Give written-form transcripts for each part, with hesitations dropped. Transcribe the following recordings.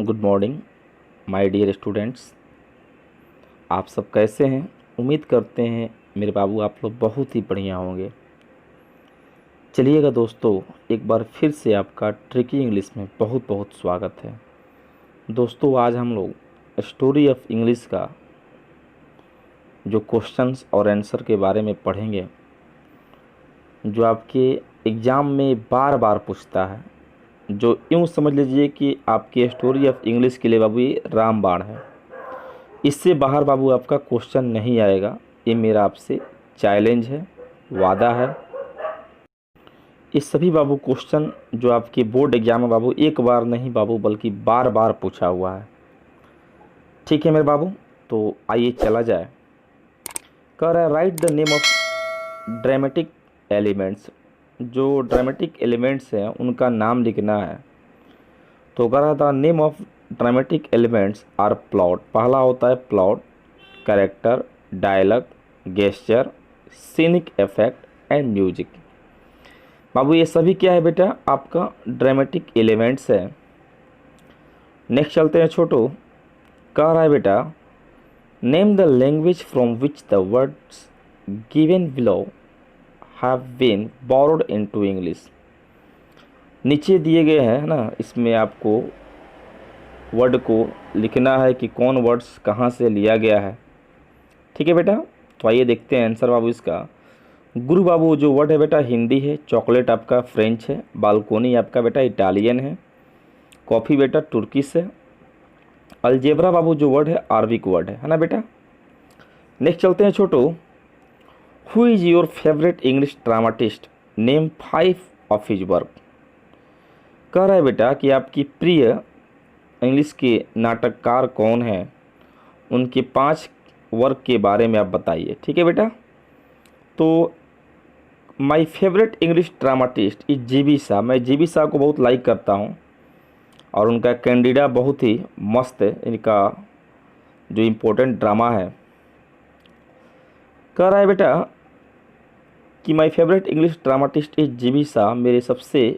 Good morning my dear students. आप सब कैसे हैं? उम्मीद करते हैं मेरे बाबू आप लोग बहुत ही बढ़िया होंगे। चलिएगा दोस्तों, एक बार फिर से आपका ट्रिकी इंग्लिश में बहुत बहुत स्वागत है। दोस्तों, आज हम लोग स्टोरी ऑफ इंग्लिश का जो क्वेश्चंस और आंसर के बारे में पढ़ेंगे, जो आपके एग्ज़ाम में बार बार पूछता है, जो यूँ समझ लीजिए कि आपके स्टोरी ऑफ इंग्लिश के लिए बाबू ये रामबाण है। इससे बाहर बाबू आपका क्वेश्चन नहीं आएगा। ये मेरा आपसे चैलेंज है, वादा है। ये सभी बाबू क्वेश्चन जो आपके बोर्ड एग्जाम में बाबू एक बार नहीं बाबू बल्कि बार बार पूछा हुआ है। ठीक है मेरे बाबू, तो आइए चला जाए। कह रहा है write the name of dramatic elements. जो ड्रामेटिक एलिमेंट्स हैं उनका नाम लिखना है। तो कह रहा था name of dramatic elements are plot. पहला होता है plot, character, dialogue, gesture, scenic effect and music. बाबू ये सभी क्या है बेटा? आपका ड्रामेटिक एलिमेंट्स है। नेक्स्ट चलते हैं छोटू। कह रहा है बेटा name the language from which the words given below have been borrowed into English. नीचे दिए गए हैं ना, इसमें आपको वर्ड को लिखना है कि कौन वर्ड्स कहाँ से लिया गया है। ठीक है बेटा, तो आइए देखते हैं आंसर बाबू इसका। गुरु बाबू जो वर्ड है बेटा हिंदी है, चॉकलेट आपका फ्रेंच है, बालकोनी आपका बेटा इटालियन है, कॉफ़ी बेटा तुर्किश है, अलजेब्रा बाबू जो वर्ड है अरबिक वर्ड है ना बेटा। नेक्स्ट चलते हैं Chhotu. Who is your favourite English dramatist? Name 5 of his work. कह रहा है बेटा कि आपकी प्रिय इंग्लिश के नाटककार कौन हैं, उनके 5 वर्क के बारे में आप बताइए। ठीक है बेटा, तो my favourite English dramatist is G B. Shah. मैं जी.बी. शाह को बहुत लाइक करता हूँ और उनका कैंडिडा बहुत ही मस्त है, इनका जो इम्पोर्टेंट ड्रामा है। कह रहा है बेटा कि my favourite English dramatist is G B. Shaw. मेरे सबसे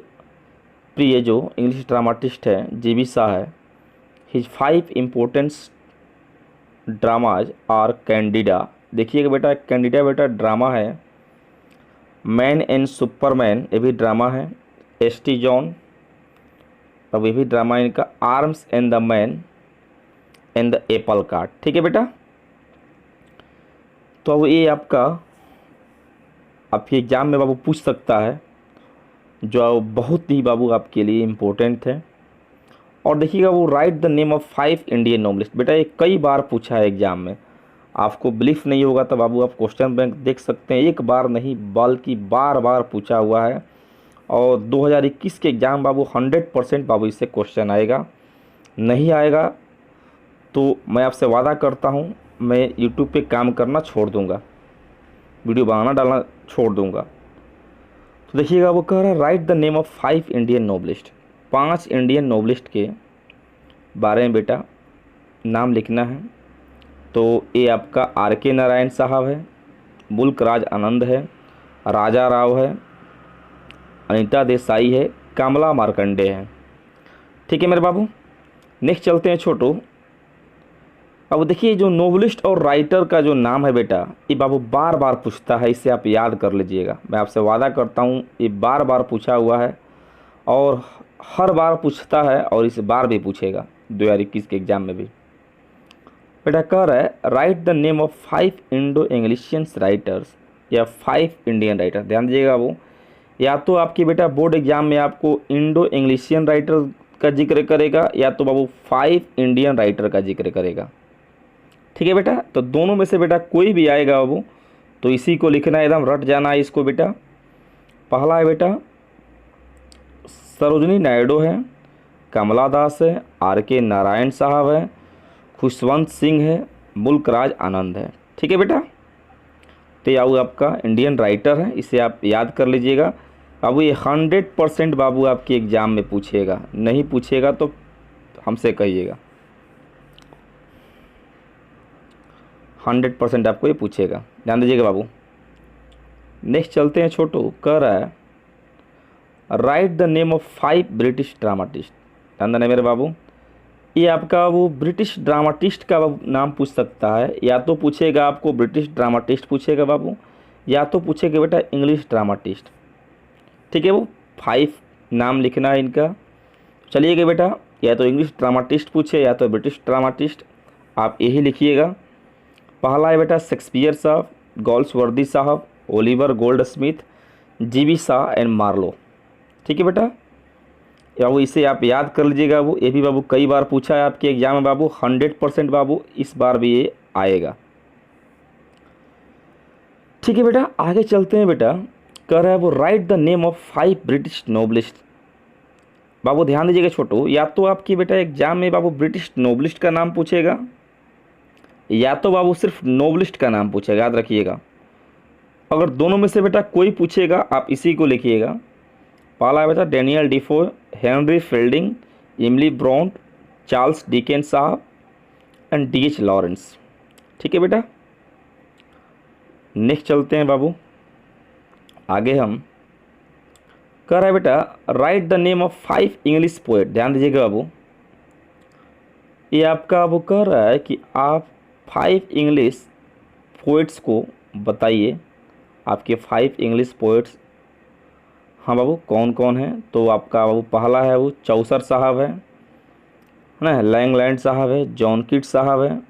प्रिय जो इंग्लिश ड्रामाटिस्ट है जी.बी. शाह है। His 5 importants dramas are Candida. देखिएगा बेटा, कैंडिडा बेटा ड्रामा है। मैन एंड सुपरमैन ये भी ड्रामा है। एस.टी. जॉन अब ये भी ड्रामा है इनका। Arms and the man and the Apple cart. ठीक है बेटा, तो अब ये आपके एग्जाम में बाबू पूछ सकता है, जो बहुत ही बाबू आपके लिए इम्पोर्टेंट है। और देखिएगा वो write the name of 5 Indian novelist. बेटा ये कई बार पूछा है एग्जाम में, आपको बिलीफ नहीं होगा तो बाबू आप क्वेश्चन बैंक देख सकते हैं। एक बार नहीं बल्कि बार बार पूछा हुआ है। और 2021 के एग्ज़ाम बाबू 100% बाबू इससे क्वेश्चन आएगा। नहीं आएगा तो मैं आपसे वादा करता हूँ मैं यूट्यूब पे काम करना छोड़ दूँगा, वीडियो बनाना डालना छोड़ दूँगा। तो देखिएगा वो कह रहा है write the name of 5 Indian novelist. 5 Indian novelist के बारे में बेटा नाम लिखना है। तो ये आपका R.K. नारायण साहब है, मुल्क राज आनंद है, राजा राव है, अनीता देसाई है, कमला मार्कंडे है। ठीक है मेरे बाबू, नेक्स्ट चलते हैं छोटू। अब देखिए जो नोवेलिस्ट और राइटर का जो नाम है बेटा ये बाबू बार बार पूछता है, इसे आप याद कर लीजिएगा। मैं आपसे वादा करता हूँ ये बार बार पूछा हुआ है और हर बार पूछता है और इस बार भी पूछेगा 2021 के एग्ज़ाम में भी। बेटा कह रहा है write the name of 5 Indo Englishians writers या 5 इंडियन राइटर। ध्यान दीजिएगा, वो या तो आपकी बेटा बोर्ड एग्जाम में आपको इंडो इंग्लिशियन राइटर का जिक्र करेगा या तो बाबू 5 इंडियन राइटर का जिक्र करेगा। ठीक है बेटा, तो दोनों में से बेटा कोई भी आएगा बाबू तो इसी को लिखना है, एकदम रट जाना है इसको बेटा। पहला है बेटा सरोजनी नायडू है, कमला दास है, R.K. नारायण साहब है, खुशवंत सिंह है, मुल्क राज आनंद है। ठीक है बेटा, तो ये आपका इंडियन राइटर है, इसे आप याद कर लीजिएगा। अब ये 100% बाबू आपके एग्ज़ाम में पूछेगा, नहीं पूछेगा तो हमसे कहिएगा। 100% आपको ये पूछेगा, ध्यान दीजिएगा बाबू। नेक्स्ट चलते हैं छोटू। कह रहा है write the name of 5 British dramatist. ध्यान देना मेरे बाबू, ये आपका वो ब्रिटिश ड्रामाटिस्ट का नाम पूछ सकता है, या तो पूछेगा आपको ब्रिटिश ड्रामाटिस्ट पूछेगा बाबू, या तो पूछेगा बेटा इंग्लिश ड्रामाटिस्ट। ठीक है, वो 5 नाम लिखना है इनका। चलिएगा बेटा, या तो इंग्लिश ड्रामाटिस्ट पूछे या तो ब्रिटिश ड्रामाटिस्ट, आप यही लिखिएगा। पहला है बेटा शेक्सपियर साहब, गॉल्सवर्दी साहब, Oliver Goldsmith, G B Shaw and Marlowe. ठीक है बेटा, या वो इसे आप याद कर लीजिएगा। वो ये भी बाबू कई बार पूछा है आपके एग्जाम में बाबू, 100% बाबू इस बार भी ये आएगा। ठीक है बेटा, आगे चलते हैं बेटा। कह रहा है वो write the name of 5 British novelist. बाबू ध्यान दीजिएगा छोटू, या तो आपकी बेटा एग्जाम में बाबू ब्रिटिश नोबलिस्ट का नाम पूछेगा, या तो बाबू सिर्फ नोबलिस्ट का नाम पूछेगा, याद रखिएगा। अगर दोनों में से बेटा कोई पूछेगा आप इसी को लिखिएगा। पहला है बेटा डैनियल डिफो, हेनरी फील्डिंग, इमली ब्रॉन्ट, चार्ल्स डिकेंस साहब एंड डीएच लॉरेंस। ठीक है बेटा, नेक्स्ट चलते हैं बाबू आगे। हम कह रहा है बेटा right the name of 5 English poet. ध्यान दीजिएगा बाबू, ये आपका वो कह रहा है कि आप 5 इंग्लिश पोएट्स को बताइए। आपके 5 इंग्लिश पोएट्स, हाँ बाबू कौन कौन है? तो आपका बाबू पहला है वो चौसर साहब है ना, लैंगलैंड साहब है, जॉन किट्स साहब है,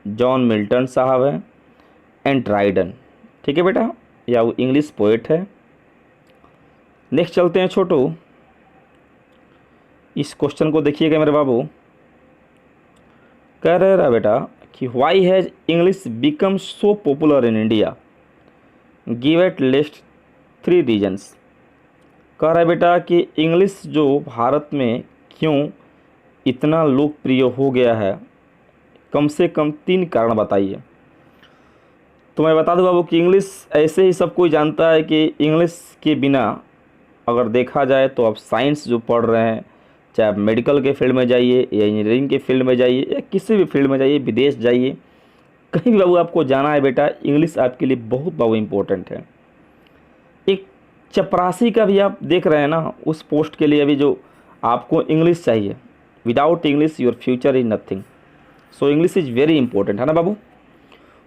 जॉन मिल्टन साहब है एंड ड्राइडन। ठीक है बेटा, या वो इंग्लिश पोएट है। नेक्स्ट चलते हैं छोटू, इस क्वेश्चन को देखिएगा मेरे बाबू। कह रहा बेटा कि why has English become so popular in India, give at least 3 reasons. कह रहा है बेटा कि इंग्लिश जो भारत में क्यों इतना लोकप्रिय हो गया है, कम से कम 3 कारण बताइए। तो मैं बता दूं बाबू कि इंग्लिश ऐसे ही सब कोई जानता है कि इंग्लिश के बिना अगर देखा जाए तो आप साइंस जो पढ़ रहे हैं, चाहे आप मेडिकल के फील्ड में जाइए या इंजीनियरिंग के फील्ड में जाइए या किसी भी फील्ड में जाइए, विदेश जाइए, कहीं भी बाबू आपको जाना है बेटा, इंग्लिश आपके लिए बहुत बाबू इम्पोर्टेंट है। एक चपरासी का भी आप देख रहे हैं ना, उस पोस्ट के लिए अभी जो आपको इंग्लिश चाहिए, without English your future is nothing. So English is very important है ना बाबू।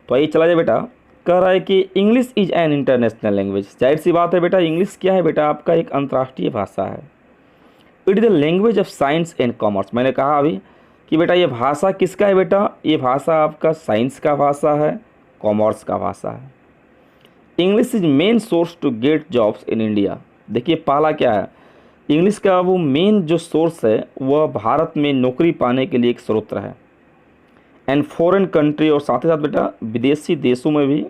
तो आइए चला जाए बेटा। कह रहा है कि English is an international language. जाहिर सी बात है बेटा, इंग्लिश क्या है बेटा, आपका एक अंतर्राष्ट्रीय भाषा है। It is the language of science and commerce. मैंने कहा अभी कि बेटा ये भाषा किसका है बेटा, ये भाषा आपका साइंस का भाषा है, कॉमर्स का भाषा है। English is main source to get jobs in India. देखिए पहला क्या है, इंग्लिश का वो मेन जो सोर्स है वह भारत में नौकरी पाने के लिए एक स्रोत है। एंड फॉरेन कंट्री, और साथ ही साथ बेटा विदेशी देशों में भी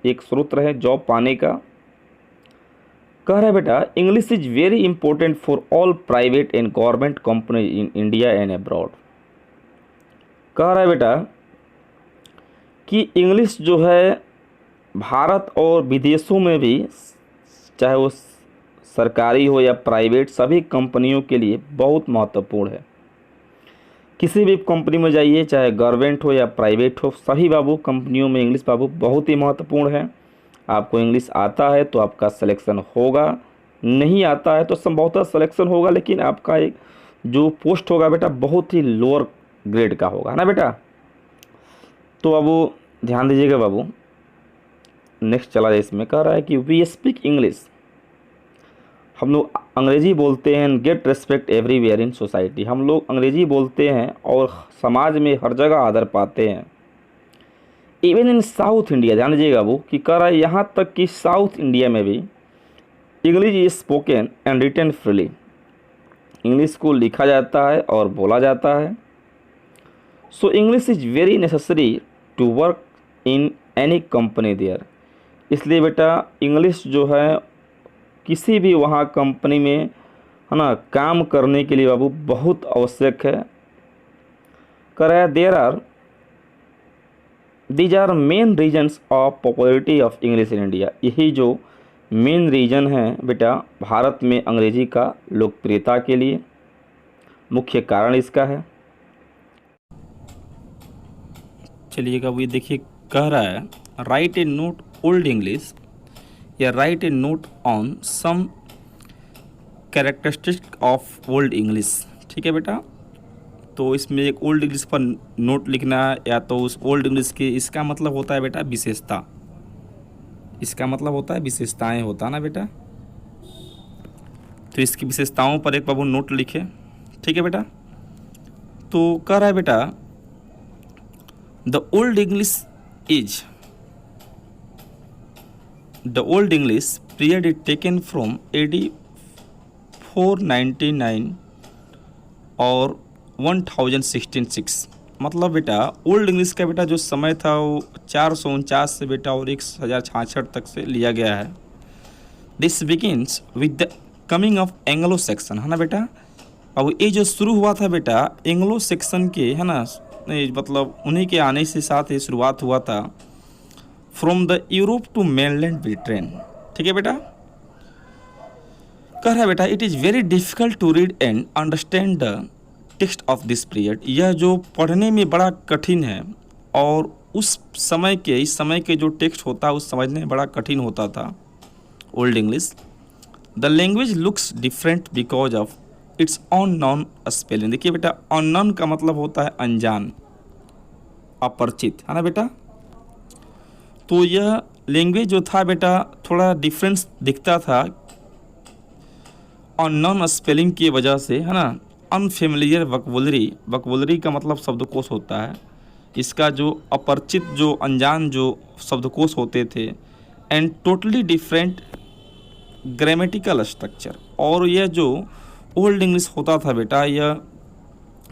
एक स्रोत है जॉब पाने का। कह रहा है बेटा English is very important for all private and government company in India and abroad. कह रहा है बेटा कि इंग्लिश जो है भारत और विदेशों में भी, चाहे वो सरकारी हो या प्राइवेट, सभी कंपनियों के लिए बहुत महत्वपूर्ण है। किसी भी कंपनी में जाइए, चाहे गवर्नमेंट हो या प्राइवेट हो, सभी बाबू कंपनियों में इंग्लिश बाबू बहुत ही महत्वपूर्ण है। आपको इंग्लिश आता है तो आपका सिलेक्शन होगा, नहीं आता है तो संभवतः सिलेक्शन होगा, लेकिन आपका एक जो पोस्ट होगा बेटा बहुत ही लोअर ग्रेड का होगा ना बेटा। तो बाबू ध्यान दीजिएगा बाबू। नेक्स्ट चला जाए, इसमें कह रहा है कि वी स्पीक इंग्लिश, हम लोग अंग्रेजी बोलते हैं, get respect everywhere in society. हम लोग अंग्रेजी बोलते हैं और समाज में हर जगह आदर पाते हैं। इवन इन साउथ इंडिया, ध्यान दीजिएगा वो कि कह रहा है यहाँ तक कि साउथ इंडिया में भी English is spoken and written freely. English को लिखा जाता है और बोला जाता है। So English is very necessary to work in any company there. इसलिए बेटा इंग्लिश जो है किसी भी वहाँ कंपनी में है ना काम करने के लिए बाबू बहुत आवश्यक है। कह रहा है these are main reasons of popularity of English in India. यही जो मेन रीजन है बेटा भारत में अंग्रेजी का लोकप्रियता के लिए, मुख्य कारण इसका है। चलिएगा वो देखिए, कह रहा है write a note old English या write a note on some characteristic of old English. ठीक है बेटा, तो इसमें एक ओल्ड इंग्लिश पर नोट लिखना है, या तो उस ओल्ड इंग्लिश के, इसका मतलब होता है बेटा विशेषता, इसका मतलब होता है विशेषताएं होता है ना बेटा। तो इसकी विशेषताओं पर एक बाबू नोट लिखे, ठीक है बेटा। तो कह रहा है बेटा the old English period is taken from AD 499 और 1066। मतलब बेटा ओल्ड इंग्लिश का बेटा जो समय था वो 449 से बेटा और 1066 तक से लिया गया है। This begins with the coming of Anglo Saxon, है ना बेटा। अब ये जो शुरू हुआ था बेटा एंग्लो सेक्शन के, है ना, मतलब उन्हीं के आने से साथ ही शुरुआत हुआ था from the Europe to mainland Britain, ठीक है बेटा। कह रहा है बेटा it is very difficult to read and understand the text of this period. यह जो पढ़ने में बड़ा कठिन है और उस समय के, इस समय के जो टेक्स्ट होता है उस समझने में बड़ा कठिन होता था old English. The language looks different because of its unknown spelling. देखिए बेटा अननोन का मतलब होता है अनजान, अपरिचित, है ना बेटा। तो यह लैंग्वेज जो था बेटा थोड़ा डिफरेंस दिखता था अननोन स्पेलिंग की वजह से, है ना। अनफेमिलियर वकबुलरी का मतलब शब्दकोश होता है, इसका जो अपरिचित, जो अनजान जो शब्दकोश होते थे। And totally different grammatical structure, और यह जो ओल्ड इंग्लिश होता था बेटा यह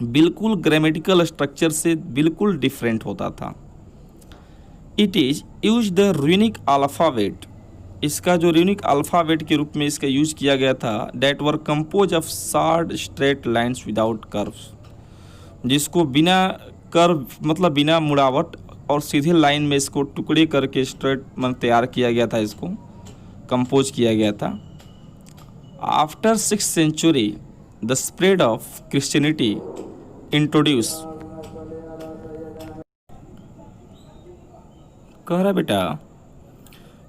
बिल्कुल ग्रामेटिकल स्ट्रक्चर से बिल्कुल डिफरेंट होता था। It is use the runic alphabet, इसका जो यूनिक अल्फ़ाबेट के रूप में इसका यूज किया गया था। That were compose of short straight lines without curves, जिसको बिना कर्व मतलब बिना मुड़ावट और सीधे लाइन में इसको टुकड़े करके स्ट्रेट में तैयार किया गया था, इसको कंपोज किया गया था। After 6th century the spread of Christianity introduce, कह रहा बेटा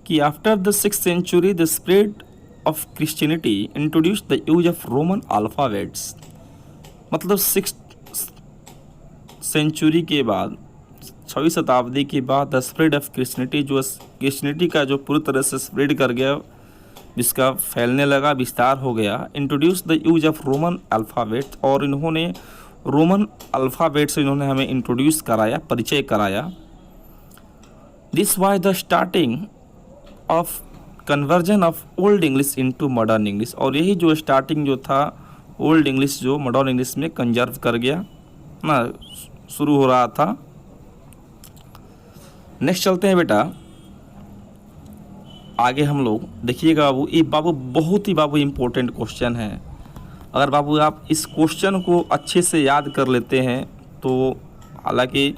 कि after the 6th century the spread of Christianity introduce the use of Roman alphabets. मतलब 6th सेंचुरी के बाद, 6वीं शताब्दी के बाद द स्प्रेड ऑफ क्रिश्चियनिटी, जो क्रिश्चियनिटी का जो पूरी तरह से स्प्रेड कर गया, जिसका फैलने लगा, विस्तार हो गया। Introduce the use of Roman alphabet, और इन्होंने रोमन अल्फ़ाबेट से इन्होंने हमें इंट्रोड्यूस कराया, परिचय कराया। This was the starting of conversion of old English into modern English, और यही जो स्टार्टिंग जो था ओल्ड इंग्लिश जो मॉडर्न इंग्लिश में कंजर्व कर गया ना, शुरू हो रहा था। नेक्स्ट चलते हैं बेटा आगे हम लोग। देखिएगा बाबू, ये बाबू बहुत ही बाबू इम्पोर्टेंट क्वेश्चन है। अगर बाबू आप इस क्वेश्चन को अच्छे से याद कर लेते हैं तो हालांकि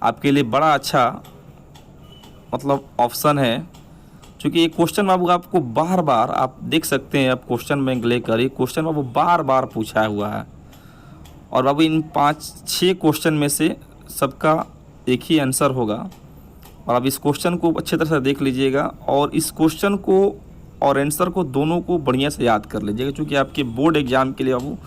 आपके लिए बड़ा अच्छा मतलब ऑप्शन है, क्योंकि ये क्वेश्चन बाबू आपको बार बार आप देख सकते हैं, आप क्वेश्चन बैंक लेकर ये क्वेश्चन बाबू बार बार पूछा हुआ है। और बाबू इन 5-6 क्वेश्चन में से सबका एक ही आंसर होगा, और आप इस क्वेश्चन को अच्छे तरह से देख लीजिएगा, और इस क्वेश्चन को और आंसर को दोनों को बढ़िया से याद कर लीजिएगा, क्योंकि आपके बोर्ड एग्जाम के लिए बाबू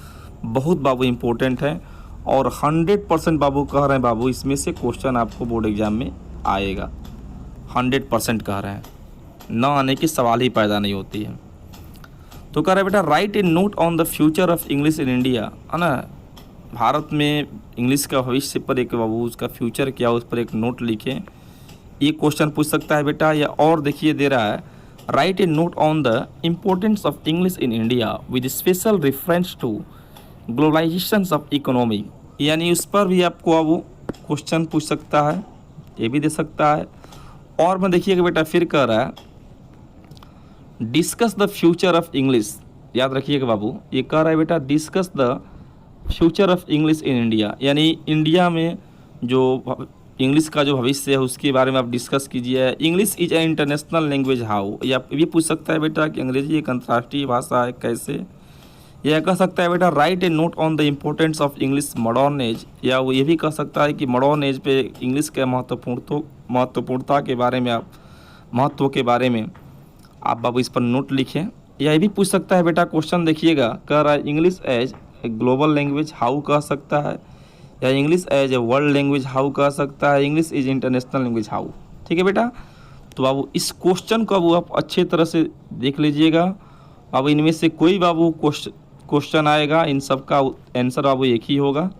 बहुत बाबू इम्पोर्टेंट है। और 100% बाबू कह रहे हैं बाबू इसमें से क्वेश्चन आपको बोर्ड एग्जाम में आएगा, 100% कह रहे हैं, ना आने की सवाल ही पैदा नहीं होती है। तो कह रहे बेटा right a note on the future of English in India, है ना। भारत में इंग्लिश का भविष्य पर एक बाबू उसका फ्यूचर क्या उस पर एक नोट लिखें। ये क्वेश्चन पूछ सकता है बेटा, या और देखिए दे रहा है write a note on the importance of English in India with special reference to globalisation of economy, यानी उस पर भी आपको अब क्वेश्चन पूछ सकता है, ये भी दे सकता है। और मैं देखिएगा बेटा फिर कह रहा है discuss the future of English, याद रखिएगा बाबू, ये कह रहा है बेटा discuss the future of English in India, यानी इंडिया में जो इंग्लिश का जो भविष्य है उसके बारे में आप डिस्कस कीजिए। English is a international language how, या ये पूछ सकता है बेटा कि अंग्रेजी एक अंतर्राष्ट्रीय भाषा है कैसे। यह कह सकता है बेटा right a note on the importance of English modern age, या वो ये भी कह सकता है कि मॉडर्न एज पे इंग्लिश के महत्वपूर्णता के बारे में, आप महत्व के बारे में आप बाबू इस पर नोट लिखें। या ये भी पूछ सकता है बेटा क्वेश्चन देखिएगा, कह रहा है English as a global language how कह सकता है, या English as a world language how कह सकता है, English is international language how. ठीक है बेटा, तो बाबू इस क्वेश्चन को बाबू आप अच्छे तरह से देख लीजिएगा। बाबू इनमें से कोई बाबू क्वेश्चन आएगा, इन सब का आंसर बाबू एक ही होगा।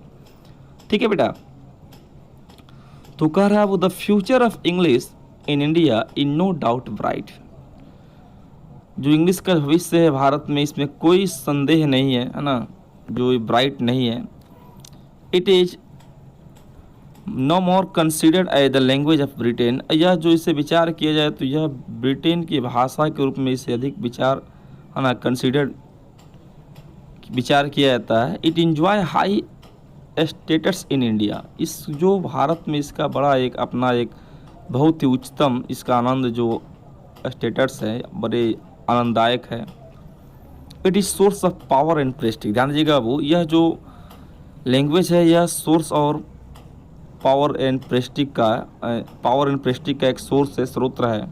ठीक है बेटा, तो कह रहा है वो the future of English in India in no doubt bright. जो इंग्लिश का भविष्य है भारत में, इसमें कोई संदेह नहीं है ना, जो ब्राइट नहीं है। It is no more considered as the language of Britain. यह जो इसे विचार किया जाए तो यह ब्रिटेन की भाषा के रूप में इसे अधिक विचार है ना कंसिडर्ड विचार किया जाता है। It enjoy high status in India. इस जो भारत में इसका बड़ा एक अपना एक बहुत ही उच्चतम इसका आनंद जो स्टेटस है, बड़े आनंददायक है। It is source of power and Prestige. ध्यान दीजिएगा वो, यह जो लैंग्वेज है यह सोर्स और पावर एंड प्रेस्टीज का एक सोर्स है, स्रोत है।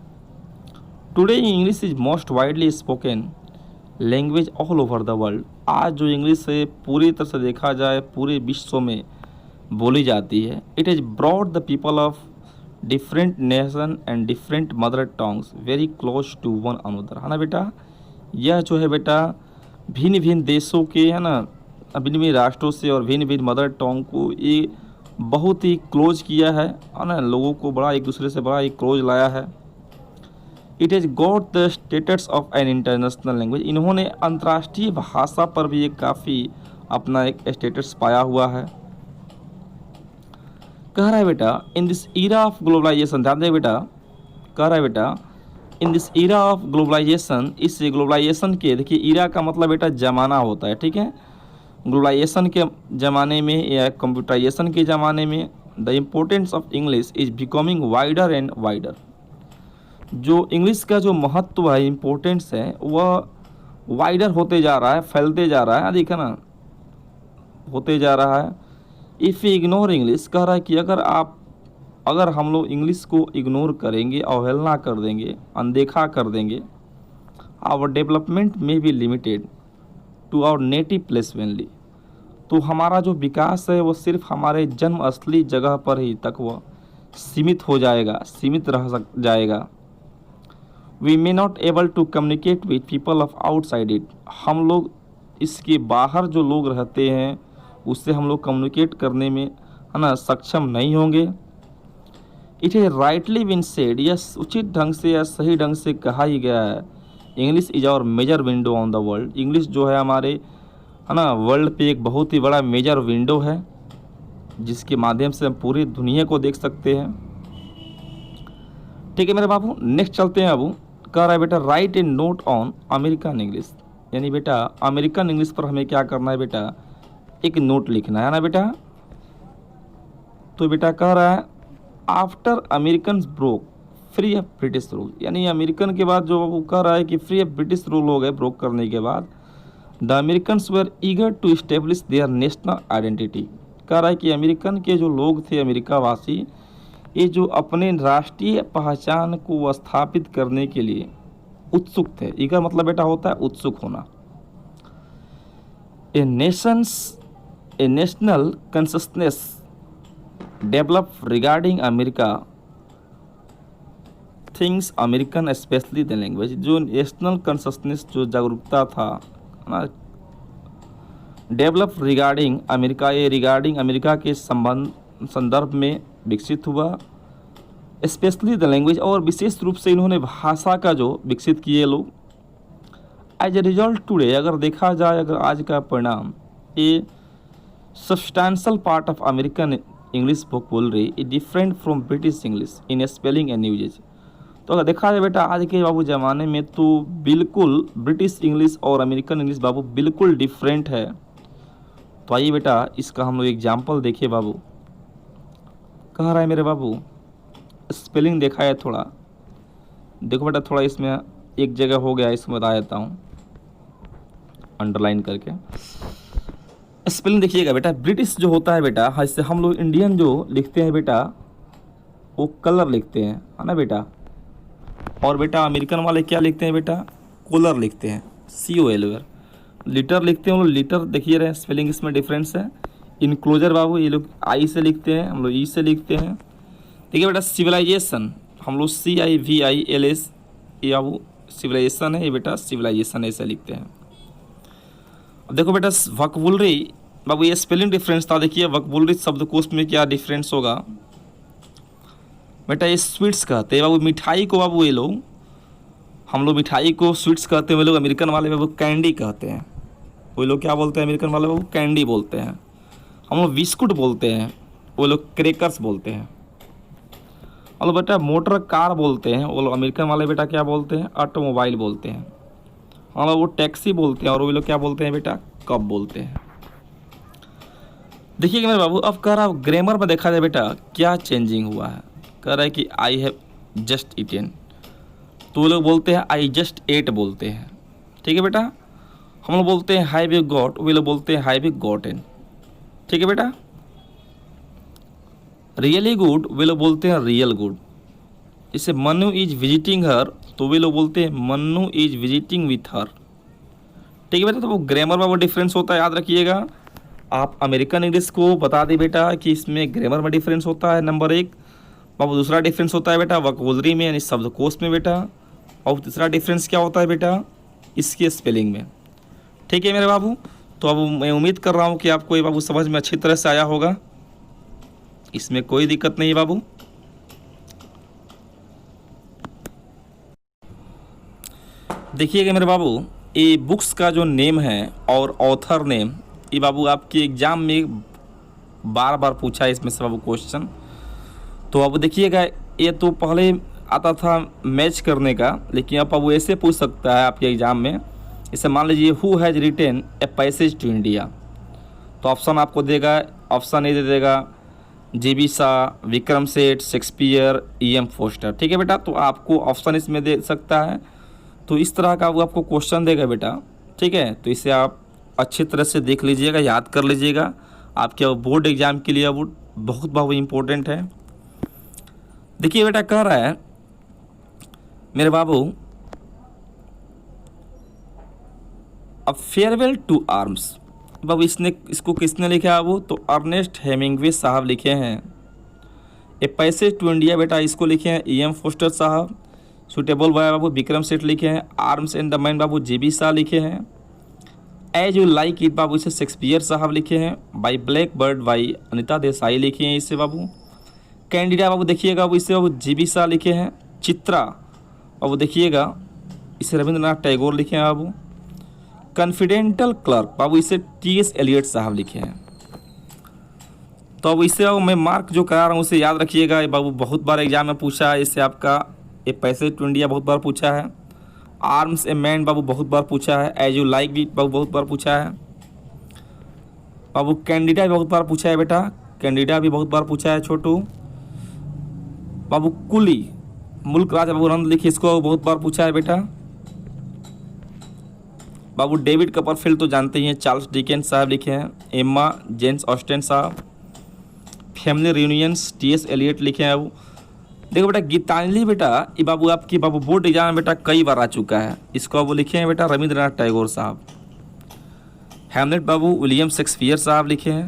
Today English is most widely spoken language all over the world. आज जो इंग्लिश है पूरी तरह से देखा जाए पूरे विश्व में बोली जाती है। It is broad the people of different nation and different mother tongues very close to one another, है ना बेटा। यह जो है बेटा भिन्न भिन्न देशों के है ना, भिन्न भिन्न राष्ट्रों से और भिन्न भिन्न मदर टंग को ये बहुत ही क्लोज किया है ना, लोगों को बड़ा एक दूसरे से बड़ा एक क्लोज लाया है। It is got the status of an international language. इन्होंने अंतर्राष्ट्रीय भाषा पर भी एक काफ़ी अपना एक स्टेटस पाया हुआ है। कह रहा है बेटा in this era of globalisation, ध्यान दें बेटा, कह रहा है बेटा in this era of globalisation, इस ग्लोबलाइजेशन के, देखिए ईरा का मतलब बेटा जमाना होता है, ठीक है। ग्लोबलाइजेशन के ज़माने में या कंप्यूटराइजेशन के ज़माने में the importance of English is becoming wider and wider. जो इंग्लिश का जो महत्व है, इम्पोर्टेंस है, वह वाइडर होते जा रहा है, फैलते जा रहा है, देखा ना, होते जा रहा है। इफ़ इग्नोर इंग्लिश, कह रहा है कि अगर हम लोग इंग्लिश को इग्नोर करेंगे, अवहेलना कर देंगे, अनदेखा कर देंगे, आवर डेवलपमेंट में be limited to our native place only. तो हमारा जो विकास है वो सिर्फ हमारे जन्म असली जगह पर ही तक वह सीमित हो जाएगा, सीमित रह जाएगा। We may not able to communicate with people of outside it. हम लोग इसके बाहर जो लोग रहते हैं उससे हम लोग कम्युनिकेट करने में है ना सक्षम नहीं होंगे। It is rightly been said, यह उचित ढंग से या सही ढंग से कहा ही गया है। English is our major window on the world. English जो है हमारे है ना वर्ल्ड पे एक बहुत ही बड़ा मेजर विंडो है, जिसके माध्यम से हम पूरी दुनिया को देख सकते हैं। ठीक है मेरे बाबू, नेक्स्ट चलते हैं। बाबू कह रहा है बेटा right a note on American English, यानी बेटा अमेरिकन इंग्लिश पर हमें क्या करना है बेटा, एक नोट लिखना है ना बेटा। तो बेटा कह रहा है after American broke free of British rule, यानी अमेरिकन के बाद जो वो कह रहा है कि फ्री ऑफ ब्रिटिश रूल हो गए ब्रोक करने के बाद, the Americans were eager to establish their national identity. कह रहा है कि अमेरिकन के जो लोग थे, अमेरिका वासी, ये जो अपने राष्ट्रीय पहचान को स्थापित करने के लिए उत्सुक थे। ईगर मतलब बेटा होता है उत्सुक होना। A national consistence develop regarding America things American specially the language. जो नेशनल कंसिस्टेंस जो जागरूकता था ना, डेवलप रिगार्डिंग अमेरिका, ये रिगार्डिंग अमेरिका के संदर्भ में विकसित हुआ। स्पेशली द लैंग्वेज, और विशेष रूप से इन्होंने भाषा का जो विकसित किए लोग। एज ए रिजल्ट टुडे, अगर देखा जाए, अगर आज का परिणाम, ये substantial part of American English vocabulary is different from British English in spelling and usage. तो अगर देखा जाए बेटा आज के बाबू ज़माने में तो बिल्कुल ब्रिटिश इंग्लिश और अमेरिकन इंग्लिश बाबू बिल्कुल डिफरेंट है। तो आइए बेटा इसका हम लोग एग्जाम्पल देखिए। बाबू कह रहा है मेरे बाबू स्पेलिंग देखा है, थोड़ा देखो बेटा, थोड़ा इसमें एक जगह हो गया, इसमें बता देता हूँ अंडरलाइन करके। स्पेलिंग देखिएगा बेटा, ब्रिटिश जो होता है बेटा, इससे हम लोग इंडियन जो लिखते हैं बेटा वो कलर लिखते हैं, है ना बेटा। और बेटा अमेरिकन वाले क्या लिखते हैं बेटा, कोलर लिखते हैं, COLR। लीटर लिखते हैं वो लीटर, देखिए रहे स्पेलिंग इसमें डिफरेंस है। इनक्लोजर बाबू ये लोग आई से लिखते हैं, हम लोग ई से लिखते हैं। देखिए बेटा सिविलाइजेशन हम लोग CIVILS, ये बाबू सिविलाइजेशन है, ये बेटा सिविलाइजेशन ऐसे लिखते हैं। अब देखो बेटा वोकैबुलरी बाबू ये स्पेलिंग डिफरेंस था। देखिए वोकैबुलरी शब्दकोश में क्या डिफरेंस होगा बेटा, ये स्वीट्स कहते हैं बाबू मिठाई को, बाबू ये लोग हम लोग मिठाई को स्वीट्स कहते हैं, वो लोग अमेरिकन वाले बाबू कैंडी कहते हैं। वो लोग क्या बोलते हैं अमेरिकन वाले बाबू, कैंडी बोलते हैं। हम लोग बिस्कुट बोलते हैं, वो लोग क्रैकर्स बोलते हैं। और बेटा मोटर कार बोलते हैं, वो लोग अमेरिकन वाले बेटा क्या बोलते हैं, ऑटोमोबाइल बोलते हैं। हम लोग वो टैक्सी बोलते हैं, और वो लोग क्या बोलते हैं बेटा, कब बोलते हैं। देखिएगा मेरे बाबू, अब कह रहा ग्रामर में देखा जाए बेटा क्या चेंजिंग हुआ है। कह रहा है कि आई हैव जस्ट ईटेन, तो वो लोग बोलते हैं आई जस्ट एट बोलते हैं। ठीक है बेटा, हम लोग बोलते हैं हैव यू गॉट, वो लोग बोलते हैं हैव यू गॉटन। ठीक है बेटा, रियली गुड वे लोग बोलते हैं रियल गुड। जैसे मनु इज विजिटिंग हर, तो वे लोग बोलते हैं Manu is visiting with her. ठीक है बेटा, तो वो ग्रामर में वो डिफरेंस होता है, याद रखिएगा। आप अमेरिकन इंग्लिश को बता दें बेटा कि इसमें ग्रामर में डिफरेंस होता है नंबर 1। बाबू दूसरा डिफरेंस होता है बेटा वोकैबुलरी में यानी शब्दकोश में बेटा, और तीसरा डिफरेंस क्या होता है बेटा, इसके स्पेलिंग में। ठीक है मेरे बाबू, तो अब मैं उम्मीद कर रहा हूँ कि आपको ये बाबू समझ में अच्छी तरह से आया होगा, इसमें कोई दिक्कत नहीं है बाबू। देखिएगा मेरे बाबू, ये बुक्स का जो नेम है और ऑथर नेम, ये बाबू आपके एग्जाम में बार बार पूछा है इसमें से बाबू क्वेश्चन। तो अब देखिएगा, ये तो पहले आता था मैच करने का, लेकिन अब वो ऐसे पूछ सकता है आपके एग्जाम में। इसे मान लीजिए who has written a passage to India, तो ऑप्शन आपको देगा, ऑप्शन ए दे देगा JB Shah, Vikram Seth, Shakespeare, EM poster. ठीक है बेटा, तो आपको ऑप्शन इसमें दे सकता है, तो इस तरह का वो आपको क्वेश्चन देगा बेटा। ठीक है, तो इसे आप अच्छी तरह से देख लीजिएगा, याद कर लीजिएगा, आपके बोर्ड एग्जाम के लिए वो बहुत बहुत इम्पोर्टेंट है। देखिए बेटा कह रहा है मेरे बाबू, अब फेयरवेल टू आर्म्स, बाबू इसको किसने लिखा है वो, तो अर्नेस्ट हेमिंग्वे साहब लिखे हैं। ए पैसेज टू इंडिया बेटा इसको लिखे हैं EM फोस्टर साहब। सुटेबल बाय बाबू विक्रम सेठ लिखे हैं। Arms and the man Babu JB Shah लिखे हैं। एज यू लाइक इट बाबू इसे शेक्सपियर साहब लिखे हैं। By black bird by Anita Desai लिखे हैं इसे बाबू। कैंडिडा बाबू देखिएगा बाबू इसे बाबू JB शाह लिखे हैं। चित्रा बाबू देखिएगा इसे रविंद्रनाथ टैगोर लिखे हैं बाबू। कॉन्फिडेंटल क्लर्क बाबू इसे TS एलियट साहब लिखे हैं। तो अब इससे मैं मार्क जो करा रहा हूँ उसे याद रखिएगा, ये बाबू बहुत बार एग्जाम में पूछा है, इससे आपका ये पैसेज टू इंडिया बहुत बार पूछा है। आर्म्स ए मैन बाबू बहुत बार पूछा है। एज यू लाइक भी बाबू बहुत बार पूछा है बाबू। कैंडिडा भी बहुत बार पूछा है बेटा, कैंडिडा भी बहुत बार पूछा है छोटू बाबू। कुली मुल्क राज बाबू आनंद लिखिए, इसको बहुत बार पूछा है बेटा बाबू। डेविड कपरफील्ड तो जानते ही हैं, चार्ल्स डिकेंस साहब लिखे हैं। एम्मा जेम्स ऑस्टेन साहब। फैमिली रियूनियंस TS एलियट लिखे हैं बाबू। देखो बेटा गीतांजलि बेटा ये बाबू आपकी बाबू बोर्ड एग्जाम में बेटा कई बार आ चुका है, इसको बाबू लिखे हैं बेटा रविंद्रनाथ टैगोर साहब। हैमलेट बाबू विलियम शेक्सपियर साहब लिखे हैं।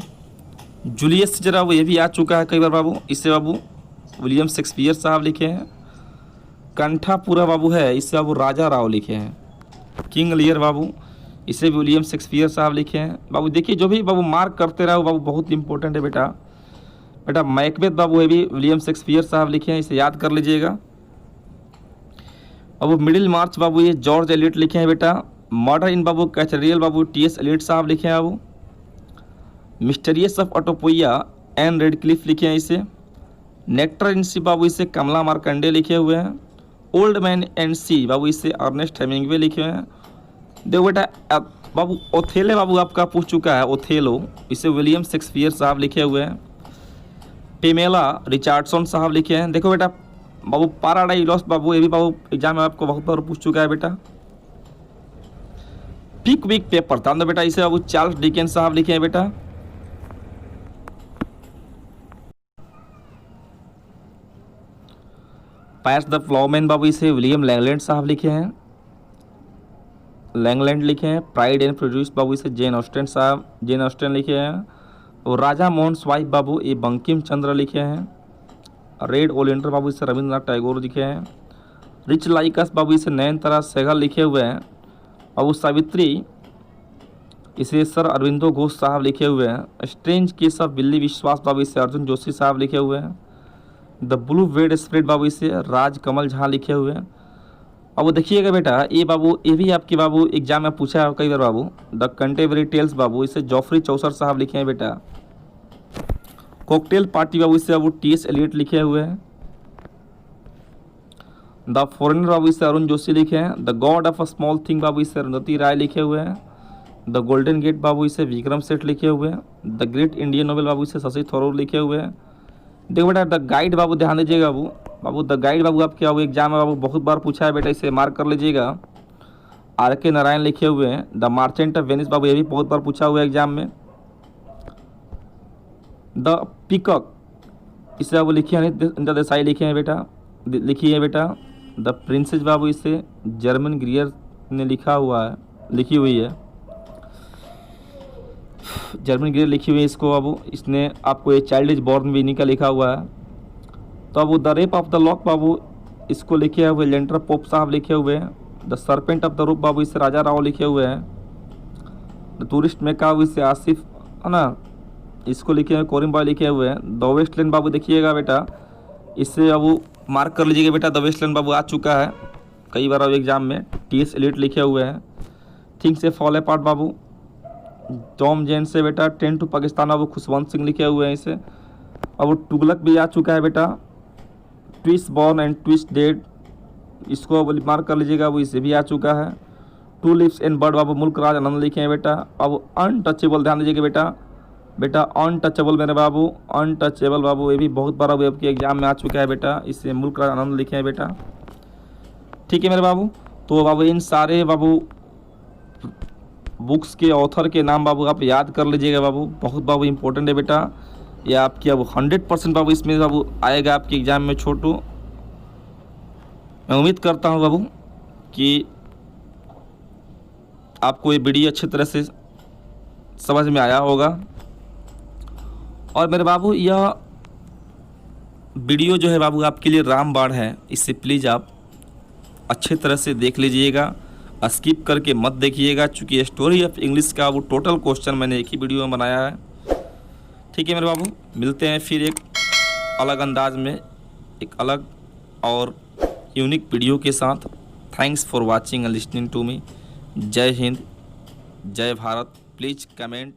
जूलियस सीजर बाबू ये भी आ चुका है कई बार बाबू, इससे बाबू विलियम शेक्सपियर साहब लिखे हैं। कंठापुरा बाबू है, इससे बाबू राजा राव लिखे हैं। किंग लियर बाबू इसे भी विलियम शेक्सपियर साहब लिखे हैं बाबू। देखिए जो भी बाबू मार्क करते रहो बाबू बहुत इंपॉर्टेंट है बेटा। बेटा मैकबेथ बाबू है भी विलियम शेक्सपियर साहब लिखे हैं, इसे याद कर लीजिएगा बाबू। मिडिल मार्च बाबू ये जॉर्ज एलियट लिखे हैं बेटा। मर्डर इन बाबू कैथेड्रल बाबू TS एलियट साहब लिखे हैं बाबू। मिस्टीरियस ऑफ ऑटोपोइया एन रेडक्लिफ लिखे हैं इसे। नेक्टर इन सी बाबू इसे कमला मार्कंडे लिखे हुए हैं। ओल्ड मैन एंड सी बाबू इसे अर्नेस्ट हेमिंग्वे लिखे हुए हैं। देखो बेटा बाबू ओथेले बाबू आपका पूछ चुका है, ओथेलो इसे विलियम शेक्सपियर साहब लिखे हुए हैं। पेमेला रिचार्डसन साहब लिखे हैं। देखो बेटा बाबू पैराडाइज लॉस्ट बाबू ये भी बाबू एग्जाम में आपको बहुत बार पूछ चुका है बेटा। पिक विक पेपर था बेटा इसे बाबू चार्ल्स डिकेंस साहब लिखे हैं बेटा। पैस द फ्लॉमैन बाबू इसे विलियम लैंगलैंड साहब लिखे हैं, लैंगलैंड लिखे हैं। प्राइड एंड प्रेजुडिस बाबू इसे जेन ऑस्टेन साहब, जेन ऑस्टेन लिखे हैं। और राजा मोहन स्वाई बाबू ये बंकिम चंद्र लिखे हैं। रेड ओलियंडर बाबू इसे रविंद्रनाथ टैगोर लिखे हैं। रिच लाइकस बाबू इसे नयनतारा सहगल लिखे हुए हैं। और सावित्री इसे सर अरविंदो घोष साहब लिखे हुए हैं। स्ट्रेंज केस ऑफ बिल्ली विश्वास बाबू इसे अर्जुन जोशी साहब लिखे हुए हैं। द ब्लू वेड स्प्रेड बाबू इसे राज कमल झा लिखे हुए हैं। अब वो देखिएगा बेटा, ये बाबू ये भी आपके बाबू एग्जाम में पूछा है कई बार बाबू। द कंटेम्परेरी टेल्स बाबू इसे जॉफरी चौसर साहब लिखे हैं बेटा। कॉकटेल पार्टी बाबू इसे बाबू टी एस एलियट लिखे हुए हैं। द फॉरेनर बाबू इसे अरुण जोशी लिखे हैं। The God of a small thing बाबू इसे अरुंधति राय लिखे हुए हैं। द गोल्डन गेट बाबू इसे विक्रम सेठ लिखे हुए हैं। द ग्रेट इंडियन नोवेल बाबू इसे शशि थरूर लिखे हुए हैं। देखो बेटा, द गाइड बाबू ध्यान दीजिएगा बाबू द गाइड बाबू आपके बाबू एग्जाम में बाबू बहुत बार पूछा है बेटा, इसे मार्क कर लीजिएगा। आर के नारायण लिखे हुए हैं। द मार्चेंट ऑफ वेनिस बाबू ये भी बहुत बार पूछा हुआ है एग्जाम में। द पीकॉक इसे बाबू लिखे हैं इंदिरा देसाई लिखी है बेटा। द प्रिंसेस बाबू इसे जर्मन ग्रियर ने लिखी हुई है। जर्मन ग्रियर लिखी हुई है इसको बाबू, इसने आपको ये चाइल्ड इज बॉर्न भी इन्हीं का लिखा हुआ है। तो अब the rape of the lock बाबू इसको लिखे हुए लेंटर पोप साहब लिखे हुए हैं। द सर्पेंट ऑफ द रूप बाबू इसे राजा राव लिखे हुए हैं। द टूरिस्ट मेका इसे आसिफ है ना, इसको लिखे हुए कोरिम बॉय लिखे हुए हैं। द वेस्टलैंड बाबू देखिएगा बेटा, इससे बाबू मार्क कर लीजिएगा बेटा। द वेस्टलैंड बाबू आ चुका है कई बार अब एग्जाम में। टी एस एलियट लिखे हुए हैं। थिंग्स से फॉल अपार्ट बाबू टॉम जैन से बेटा। ट्रेन टू पाकिस्तान बाबू खुशवंत सिंह लिखे हुए हैं इसे। अब तुगलक भी आ चुका है बेटा। Twist born and twist dead इसको अब मार्क कर लीजिएगा, वो इसे भी आ चुका है। टू लिव्स एंड बर्ड बाबू मुल्क राज आनंद लिखे हैं बेटा। अब अनटचेबल ध्यान दीजिएगा बेटा अनटचेबल मेरे बाबू, अनटचेबल बाबू ये भी बहुत बार अब आपके एग्जाम में आ चुका है बेटा, इससे मुल्क राज आनंद लिखे हैं बेटा। ठीक है मेरे बाबू, तो बाबू इन सारे बाबू बुक्स के ऑथर के नाम बाबू आप याद कर लीजिएगा बाबू, बहुत बाबू इंपॉर्टेंट है बेटा। ये आपकी अब 100% बाबू इसमें बाबू आएगा आपके एग्जाम में छोटू। मैं उम्मीद करता हूँ बाबू कि आपको ये वीडियो अच्छी तरह से समझ में आया होगा। और मेरे बाबू यह वीडियो जो है बाबू आपके लिए रामबाण है, इससे प्लीज़ आप अच्छे तरह से देख लीजिएगा, स्किप करके मत देखिएगा, चूँकि स्टोरी ऑफ इंग्लिश का वो टोटल क्वेश्चन मैंने एक ही वीडियो में बनाया है। ठीक है मेरे बाबू, मिलते हैं फिर एक अलग अंदाज में एक अलग और यूनिक वीडियो के साथ। Thanks for watching and listening to me. जय हिंद, जय भारत। Please comment